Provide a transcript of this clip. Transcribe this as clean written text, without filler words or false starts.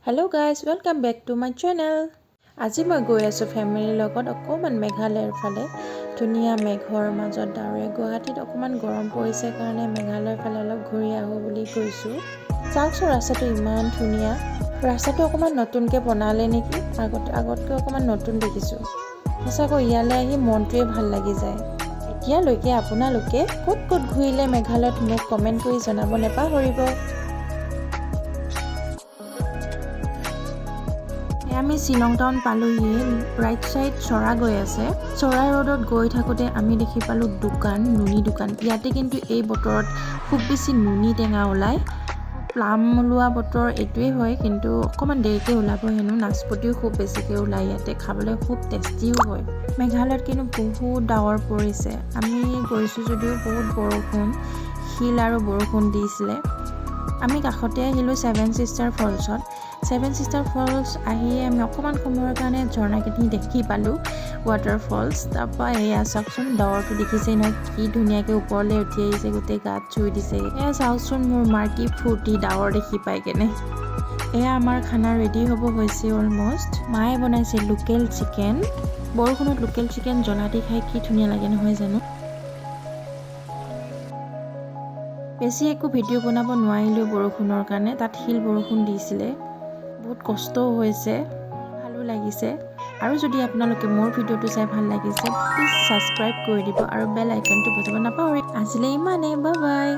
Hello guys, welcome back to my channel. আজি মই গৈ আছো ফ্যামিলিৰ লগত অকমান মেঘালয়ৰ ফালে ধুনিয়া মেঘৰ মাজত ডাৱৰে গুৱাহাটীত অকমান গৰম পৰিছে কাৰণে মেঘালয়ৰ ফালে অলপ ঘূৰি আহো বুলি গৈছো। চাওকচোন ৰাস্তাটো ইমান ধুনিয়া। ৰাস্তাটো অকমান নতুনকৈ বনালে নেকি আগতকৈ অকমান নতুন দেখিছো। সঁচাকৈ ইয়ালৈ আহি মনটোৱে ভাল লাগি যায়। এতিয়ালৈকে আপোনালোকে ক'ত ক'ত ঘূৰিলে মেঘালয়ত মোক কমেন্ট কৰি জনাব নাপাহৰিব। আমি শিলং টাউন পালোহি। ৰাইট সাইড চৰা গৈ আছে। চৰা ৰোডত গৈ থাকোঁতে আমি দেখি পালোঁ দোকান, নুনি দোকান। ইয়াতে কিন্তু এই বতৰত খুব বেছি নুনি টেঙা ওলায়। প্লাম ওলোৱা বতৰ এইটোৱে হয়, কিন্তু অকণমান দেৰিকৈ ওলাব হেনো। নাচপতিও খুব বেছিকৈ ওলায় ইয়াতে, খাবলৈ খুব টেষ্টিও হয়। মেঘালয়ত কিন্তু বহুত ডাৱৰ পৰিছে। আমি গৈছোঁ যদিও বহুত বৰষুণ, শিল আৰু বৰষুণ দিছিলে। আমি কাষতে আহিলোঁ ছেভেন ছিষ্টাৰ ফলছত। ছেভেন ছিষ্টাৰ ফলছ আহিয়ে আমি অকণমান সময়ৰ কাৰণে ঝৰ্ণাখিনি দেখি পালোঁ, ৱাটাৰফলছ। তাৰপৰা এয়া চাওকচোন, ডাৱৰটো দেখিছেই নহয় কি ধুনীয়াকৈ ওপৰলৈ উঠি আহিছে, গোটেই গাত চুই দিছে। এয়া চাওকচোন মোৰ মাৰ কি ফূৰ্তি ডাৱৰ দেখি পাই কেনে। এয়া আমাৰ খানা ৰেডি হ'ব হৈছে অলমষ্ট। মায়ে বনাইছে লোকেল চিকেন। বৰষুণত লোকেল চিকেন জ্বলা দি খাই কি ধুনীয়া লাগে নহয় জানো। বেছি একো ভিডিঅ' বনাব নোৱাৰিলোঁ বৰষুণৰ কাৰণে, তাত শিল বৰষুণ দিছিলে। বহুত কষ্টও হৈছে, ভালো লাগিছে। আৰু যদি আপোনালোকে মোৰ ভিডিঅ'টো চাই ভাল লাগিছে প্লিজ ছাবস্ক্ৰাইব কৰি দিব আৰু বেল আইকনটো বজাব নাপাহৰিব। আজিলৈ ইমানেই, বাই বাই।